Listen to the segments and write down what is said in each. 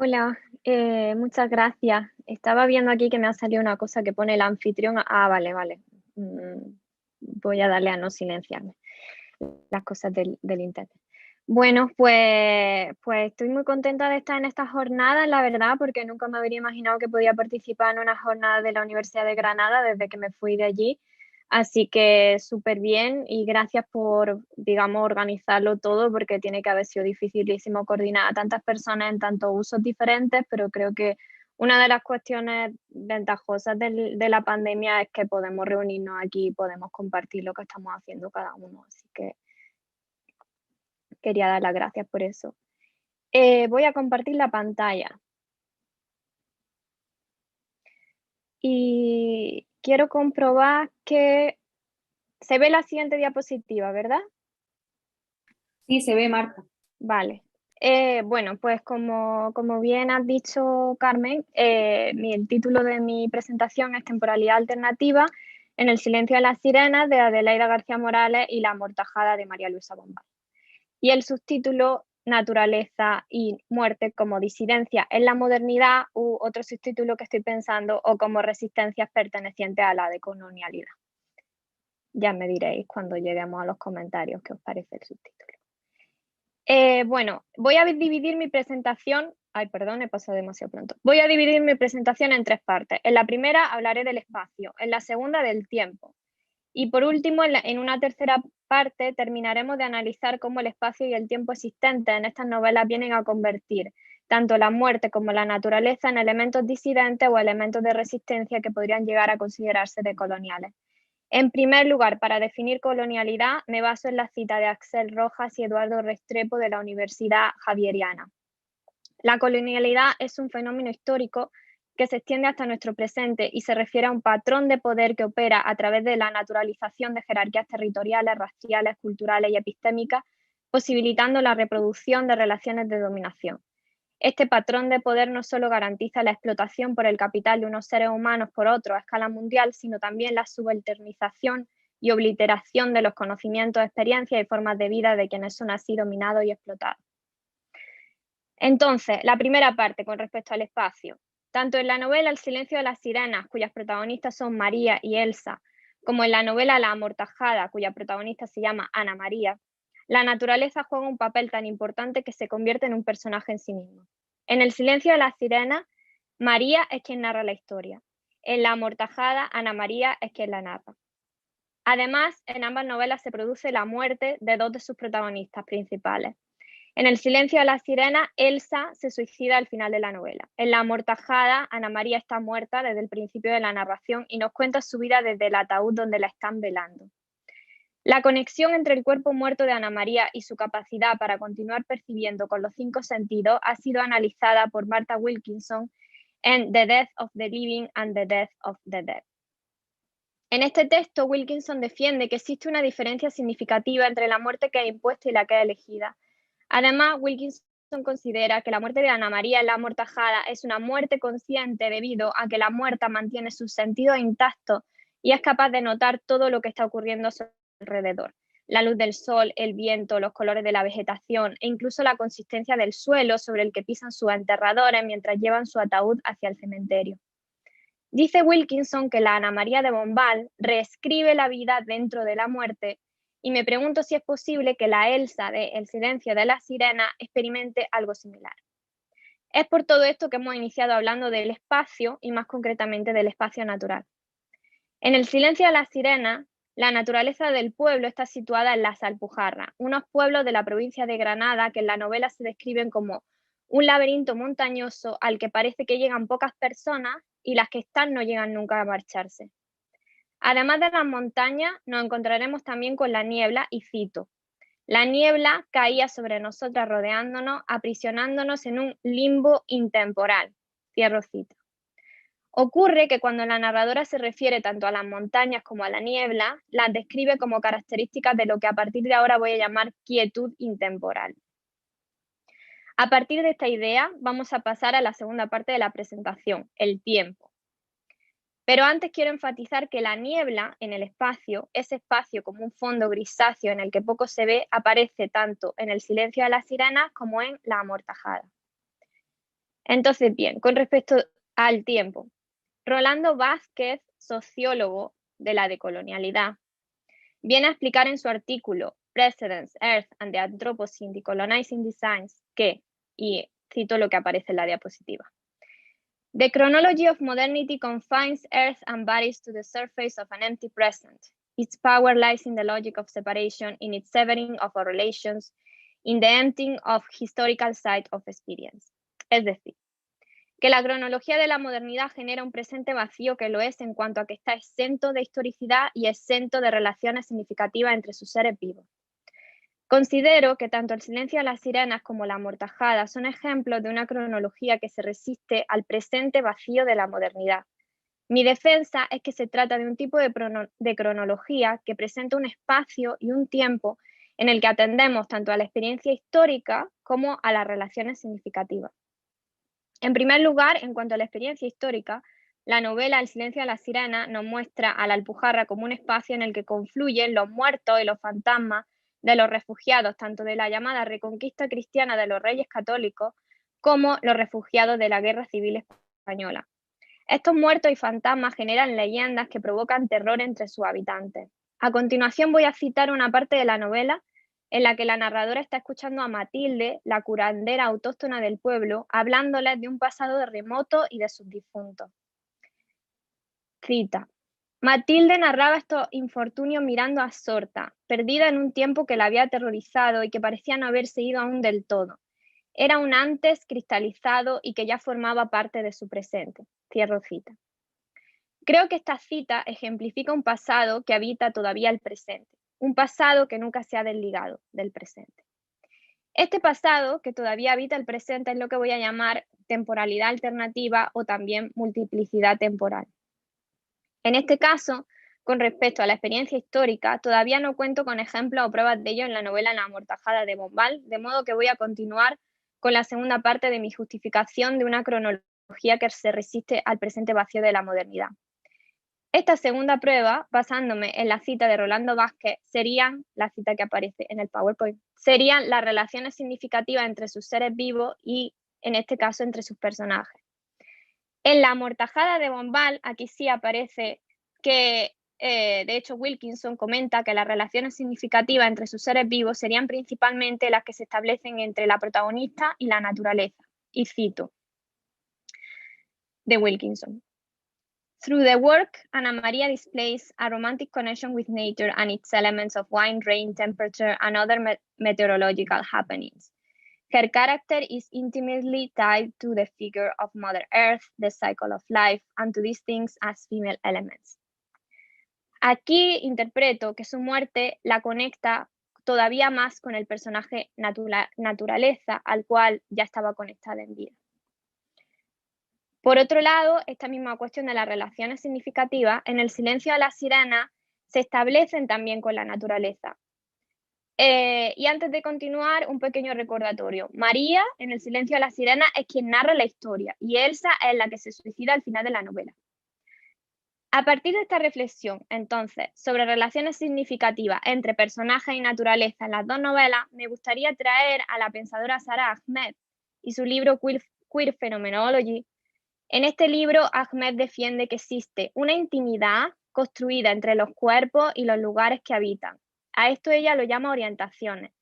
Hola, muchas gracias. Estaba viendo aquí que me ha salido una cosa que pone el anfitrión. Ah, vale, vale. Voy a darle a no silenciarme las cosas del internet. Bueno, pues estoy muy contenta de estar en esta jornada, la verdad, porque nunca me habría imaginado que podía participar en una jornada de la Universidad de Granada desde que me fui de allí. Así que súper bien y gracias por, digamos, organizarlo todo porque tiene que haber sido dificilísimo coordinar a tantas personas en tantos usos diferentes, pero creo que una de las cuestiones ventajosas de la pandemia es que podemos reunirnos aquí y podemos compartir lo que estamos haciendo cada uno. Así que quería dar las gracias por eso. Voy a compartir la pantalla y quiero comprobar que se ve la siguiente diapositiva, ¿verdad? Sí, se ve, Marta. Vale. Bueno, pues como bien has dicho, Carmen, el título de mi presentación es Temporalidad alternativa en el silencio de las sirenas de Adelaida García Morales y La amortajada de María Luisa Bombal. Y el subtítulo Naturaleza y muerte como disidencia en la modernidad u otro subtítulo que estoy pensando o como resistencias pertenecientes a la decolonialidad. Ya me diréis cuando lleguemos a los comentarios qué os parece el subtítulo. Bueno, voy a dividir mi presentación. Ay, perdón, he pasado demasiado pronto. Voy a dividir mi presentación en tres partes. En la primera hablaré del espacio, en la segunda del tiempo. Y por último, en una tercera parte, terminaremos de analizar cómo el espacio y el tiempo existentes en estas novelas vienen a convertir tanto la muerte como la naturaleza en elementos disidentes o elementos de resistencia que podrían llegar a considerarse decoloniales. En primer lugar, para definir colonialidad, me baso en la cita de Axel Rojas y Eduardo Restrepo de la Universidad Javeriana. La colonialidad es un fenómeno histórico que se extiende hasta nuestro presente y se refiere a un patrón de poder que opera a través de la naturalización de jerarquías territoriales, raciales, culturales y epistémicas, posibilitando la reproducción de relaciones de dominación. Este patrón de poder no solo garantiza la explotación por el capital de unos seres humanos por otros a escala mundial, sino también la subalternización y obliteración de los conocimientos, experiencias y formas de vida de quienes son así dominados y explotados. Entonces, la primera parte con respecto al espacio. Tanto en la novela El silencio de las sirenas, cuyas protagonistas son María y Elsa, como en la novela La amortajada, cuya protagonista se llama Ana María, la naturaleza juega un papel tan importante que se convierte en un personaje en sí mismo. En El silencio de las sirenas, María es quien narra la historia. En La amortajada, Ana María es quien la narra. Además, en ambas novelas se produce la muerte de dos de sus protagonistas principales. En El silencio de la sirena, Elsa se suicida al final de la novela. En La amortajada, Ana María está muerta desde el principio de la narración y nos cuenta su vida desde el ataúd donde la están velando. La conexión entre el cuerpo muerto de Ana María y su capacidad para continuar percibiendo con los cinco sentidos ha sido analizada por Martha Wilkinson en The Death of the Living and the Death of the Dead. En este texto, Wilkinson defiende que existe una diferencia significativa entre la muerte que es impuesta y la que es elegida. Además, Wilkinson considera que la muerte de Ana María en La amortajada es una muerte consciente debido a que la muerta mantiene sus sentidos intactos y es capaz de notar todo lo que está ocurriendo a su alrededor. La luz del sol, el viento, los colores de la vegetación e incluso la consistencia del suelo sobre el que pisan sus enterradores mientras llevan su ataúd hacia el cementerio. Dice Wilkinson que la Ana María de Bombal reescribe la vida dentro de la muerte y me pregunto si es posible que la Elsa de El silencio de la sirena experimente algo similar. Es por todo esto que hemos iniciado hablando del espacio y más concretamente del espacio natural. En El silencio de la sirena, la naturaleza del pueblo está situada en Las Alpujarras, unos pueblos de la provincia de Granada que en la novela se describen como un laberinto montañoso al que parece que llegan pocas personas y las que están no llegan nunca a marcharse. Además de las montañas, nos encontraremos también con la niebla y cito. La niebla caía sobre nosotras rodeándonos, aprisionándonos en un limbo intemporal. Cierro cita. Ocurre que cuando la narradora se refiere tanto a las montañas como a la niebla, las describe como características de lo que a partir de ahora voy a llamar quietud intemporal. A partir de esta idea, vamos a pasar a la segunda parte de la presentación, el tiempo. Pero antes quiero enfatizar que la niebla en el espacio, ese espacio como un fondo grisáceo en el que poco se ve, aparece tanto en El silencio de las sirenas como en La amortajada. Entonces, bien, con respecto al tiempo, Rolando Vázquez, sociólogo de la decolonialidad, viene a explicar en su artículo Precedents, Earth and the Anthropocene Decolonizing Designs que, y cito lo que aparece en la diapositiva, "The chronology of modernity confines Earth and bodies to the surface of an empty present. Its power lies in the logic of separation, in its severing of our relations, in the emptying of historical site of experience." Es decir, que la cronología de la modernidad genera un presente vacío que lo es en cuanto a que está exento de historicidad y exento de relaciones significativas entre sus seres vivos. Considero que tanto El silencio de las sirenas como La amortajada son ejemplos de una cronología que se resiste al presente vacío de la modernidad. Mi defensa es que se trata de un tipo de cronología que presenta un espacio y un tiempo en el que atendemos tanto a la experiencia histórica como a las relaciones significativas. En primer lugar, en cuanto a la experiencia histórica, la novela El silencio de las sirenas nos muestra a la Alpujarra como un espacio en el que confluyen los muertos y los fantasmas de los refugiados, tanto de la llamada Reconquista cristiana de los Reyes Católicos como los refugiados de la Guerra Civil Española. Estos muertos y fantasmas generan leyendas que provocan terror entre sus habitantes. A continuación voy a citar una parte de la novela en la que la narradora está escuchando a Matilde, la curandera autóctona del pueblo, hablándoles de un pasado remoto y de sus difuntos. Cita: "Matilde narraba estos infortunios mirando absorta, perdida en un tiempo que la había aterrorizado y que parecía no haberse ido aún del todo. Era un antes cristalizado y que ya formaba parte de su presente". Cierro cita. Creo que esta cita ejemplifica un pasado que habita todavía el presente, un pasado que nunca se ha desligado del presente. Este pasado que todavía habita el presente es lo que voy a llamar temporalidad alternativa o también multiplicidad temporal. En este caso, con respecto a la experiencia histórica, todavía no cuento con ejemplos o pruebas de ello en la novela La amortajada de Bombal, de modo que voy a continuar con la segunda parte de mi justificación de una cronología que se resiste al presente vacío de la modernidad. Esta segunda prueba, basándome en la cita de Rolando Vázquez, serían, la cita que aparece en el PowerPoint, serían las relaciones significativas entre sus seres vivos y, en este caso, entre sus personajes. En La amortajada de Bombal, aquí sí aparece que, de hecho, Wilkinson comenta que las relaciones significativas entre sus seres vivos serían principalmente las que se establecen entre la protagonista y la naturaleza. Y cito de Wilkinson: "Through the work, Ana María displays a romantic connection with nature and its elements of wind, rain, temperature, and other meteorological happenings. Her character is intimately tied to the figure of Mother Earth, the cycle of life, and to these things as female elements". Aquí interpreto que su muerte la conecta todavía más con el personaje naturaleza, al cual ya estaba conectada en vida. Por otro lado, esta misma cuestión de las relaciones significativas, en El silencio de las sirenas, se establecen también con la naturaleza. Y antes de continuar, un pequeño recordatorio. María, en El silencio de las sirenas, es quien narra la historia y Elsa es la que se suicida al final de la novela. A partir de esta reflexión, entonces, sobre relaciones significativas entre personajes y naturaleza en las dos novelas, me gustaría traer a la pensadora Sara Ahmed y su libro Queer Phenomenology. En este libro, Ahmed defiende que existe una intimidad construida entre los cuerpos y los lugares que habitan. A esto ella lo llama orientaciones.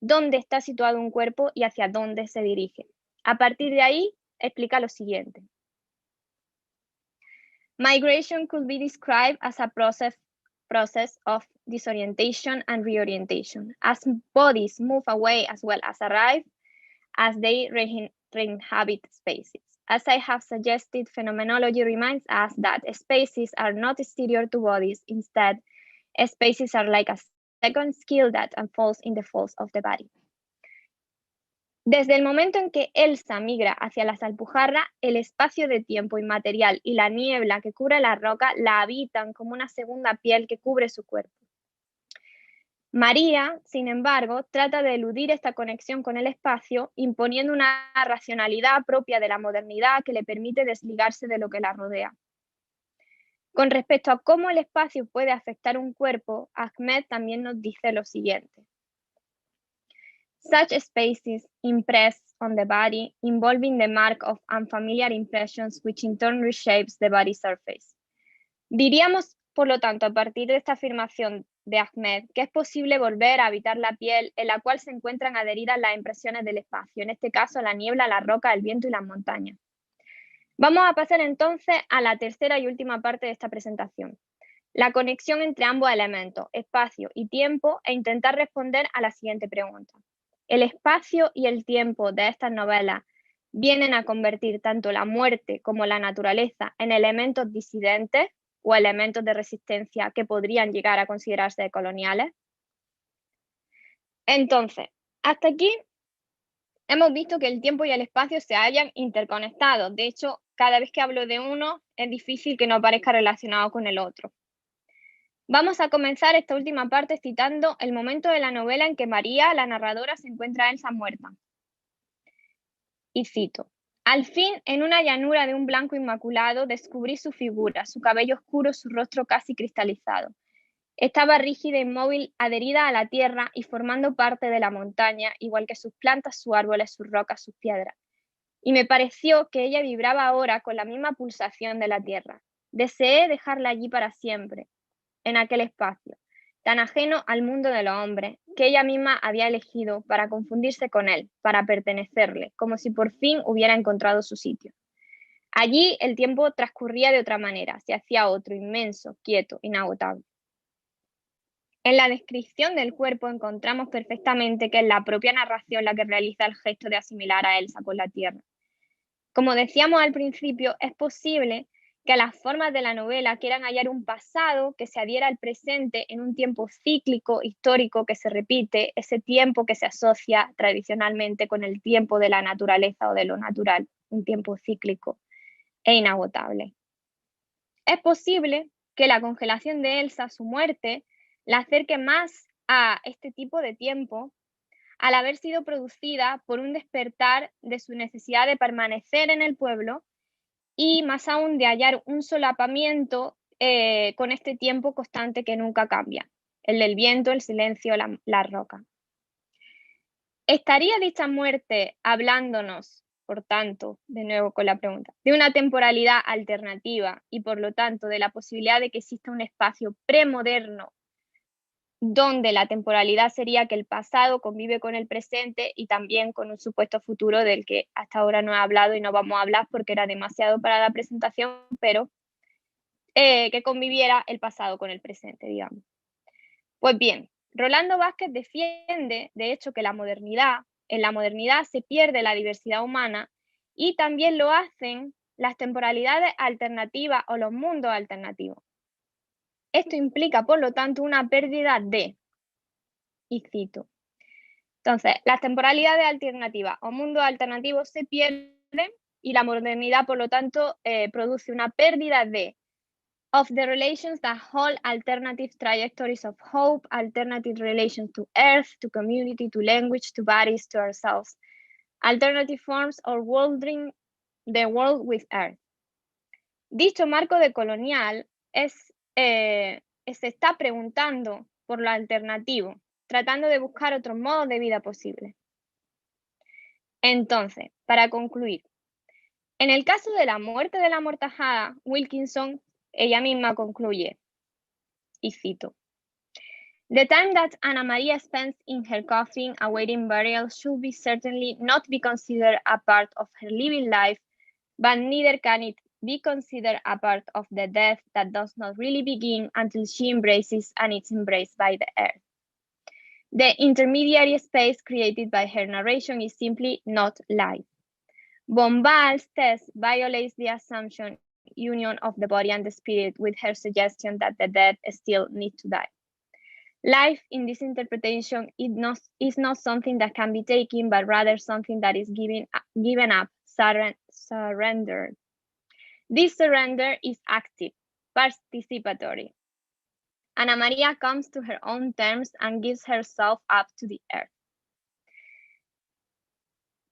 ¿Dónde está situado un cuerpo y hacia dónde se dirige? A partir de ahí, explica lo siguiente. Migration could be described as a process of disorientation and reorientation, as bodies move away as well as arrive, as they re-inhabit spaces. As I have suggested, phenomenology reminds us that spaces are not exterior to bodies. Instead, spaces are like a second skill that unfolds in the folds of the body. Desde el momento en que Elsa migra hacia las Alpujarras, el espacio de tiempo inmaterial y la niebla que cubre la roca la habitan como una segunda piel que cubre su cuerpo. María, sin embargo, trata de eludir esta conexión con el espacio, imponiendo una racionalidad propia de la modernidad que le permite desligarse de lo que la rodea. Con respecto a cómo el espacio puede afectar un cuerpo, Ahmed también nos dice lo siguiente. Such spaces impress on the body, involving the mark of unfamiliar impressions, which in turn reshapes the body surface. Diríamos, por lo tanto, a partir de esta afirmación de Ahmed, que es posible volver a habitar la piel en la cual se encuentran adheridas las impresiones del espacio, en este caso la niebla, la roca, el viento y las montañas. Vamos a pasar entonces a la tercera y última parte de esta presentación, la conexión entre ambos elementos, espacio y tiempo, e intentar responder a la siguiente pregunta. ¿El espacio y el tiempo de estas novelas vienen a convertir tanto la muerte como la naturaleza en elementos disidentes o elementos de resistencia que podrían llegar a considerarse coloniales? Entonces, hasta aquí hemos visto que el tiempo y el espacio se hallan interconectados. De hecho, cada vez que hablo de uno, es difícil que no aparezca relacionado con el otro. Vamos a comenzar esta última parte citando el momento de la novela en que María, la narradora, se encuentra a Elsa muerta. Y cito: al fin, en una llanura de un blanco inmaculado, descubrí su figura, su cabello oscuro, su rostro casi cristalizado. Estaba rígida, inmóvil, adherida a la tierra y formando parte de la montaña, igual que sus plantas, sus árboles, sus rocas, sus piedras. Y me pareció que ella vibraba ahora con la misma pulsación de la tierra. Deseé dejarla allí para siempre, en aquel espacio, tan ajeno al mundo de los hombres, que ella misma había elegido para confundirse con él, para pertenecerle, como si por fin hubiera encontrado su sitio. Allí el tiempo transcurría de otra manera, se hacía otro, inmenso, quieto, inagotable. En la descripción del cuerpo encontramos perfectamente que es la propia narración la que realiza el gesto de asimilar a Elsa con la tierra. Como decíamos al principio, es posible que las formas de la novela quieran hallar un pasado que se adhiera al presente en un tiempo cíclico, histórico, que se repite, ese tiempo que se asocia tradicionalmente con el tiempo de la naturaleza o de lo natural, un tiempo cíclico e inagotable. Es posible que la congelación de Elsa, su muerte, la acerque más a este tipo de tiempo al haber sido producida por un despertar de su necesidad de permanecer en el pueblo y más aún de hallar un solapamiento con este tiempo constante que nunca cambia, el del viento, el silencio, la roca. ¿Estaría dicha muerte hablándonos, por tanto, de nuevo con la pregunta, de una temporalidad alternativa y por lo tanto de la posibilidad de que exista un espacio premoderno donde la temporalidad sería que el pasado convive con el presente y también con un supuesto futuro del que hasta ahora no he hablado y no vamos a hablar porque era demasiado para la presentación, pero que conviviera el pasado con el presente, digamos? Pues bien, Rolando Vázquez defiende, de hecho, que en la modernidad se pierde la diversidad humana y también lo hacen las temporalidades alternativas o los mundos alternativos. Esto implica, por lo tanto, una pérdida de, y cito, entonces, las temporalidades alternativas o mundos alternativos se pierden y la modernidad, por lo tanto, produce una pérdida de of the relations that hold alternative trajectories of hope, alternative relations to earth, to community, to language, to bodies, to ourselves, alternative forms of worlding the world with earth. Dicho marco decolonial se está preguntando por lo alternativo, tratando de buscar otros modos de vida posibles. Entonces, para concluir, en el caso de la muerte de la amortajada, Wilkinson, ella misma concluye, y cito: the time that Ana María spends in her coffin awaiting burial should be certainly not be considered a part of her living life, but neither can it be considered a part of the death that does not really begin until she embraces and is embraced by the earth. The intermediary space created by her narration is simply not life. Bombaal's test violates the assumption union of the body and the spirit with her suggestion that the dead still need to die. Life in this interpretation is not something that can be taken, but rather something that is given up, surrendered. This surrender is active, participatory. Ana María comes to her own terms and gives herself up to the earth.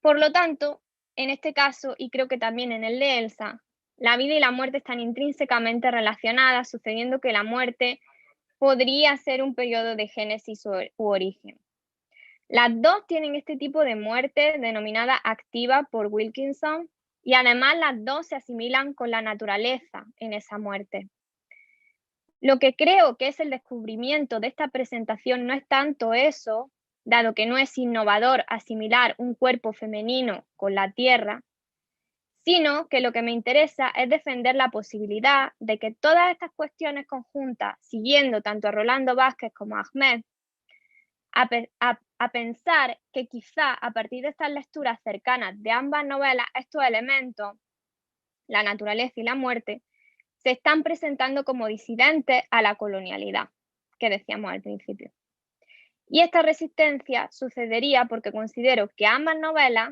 Por lo tanto, en este caso, y creo que también en el de Elsa, la vida y la muerte están intrínsecamente relacionadas, sucediendo que la muerte podría ser un periodo de génesis u origen. Las dos tienen este tipo de muerte denominada activa por Wilkinson y además las dos se asimilan con la naturaleza en esa muerte. Lo que creo que es el descubrimiento de esta presentación no es tanto eso, dado que no es innovador asimilar un cuerpo femenino con la Tierra, sino que lo que me interesa es defender la posibilidad de que todas estas cuestiones conjuntas, siguiendo tanto a Rolando Vázquez como a Ahmed, a pensar que quizá a partir de estas lecturas cercanas de ambas novelas, estos elementos, la naturaleza y la muerte, se están presentando como disidentes a la colonialidad, que decíamos al principio. Y esta resistencia sucedería porque considero que ambas novelas,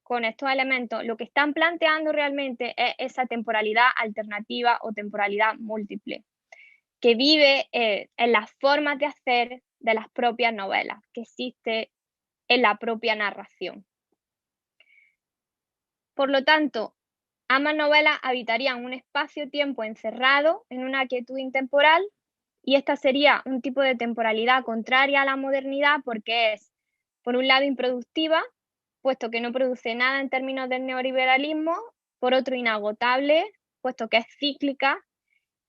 con estos elementos, lo que están planteando realmente es esa temporalidad alternativa o temporalidad múltiple, que vive en las formas de hacer de las propias novelas, que existe en la propia narración. Por lo tanto, ambas novelas habitarían un espacio-tiempo encerrado en una quietud intemporal y esta sería un tipo de temporalidad contraria a la modernidad porque es, por un lado, improductiva, puesto que no produce nada en términos del neoliberalismo, por otro, inagotable, puesto que es cíclica,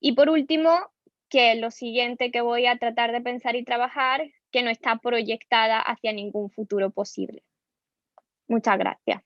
y por último, que es lo siguiente que voy a tratar de pensar y trabajar, que no está proyectada hacia ningún futuro posible. Muchas gracias.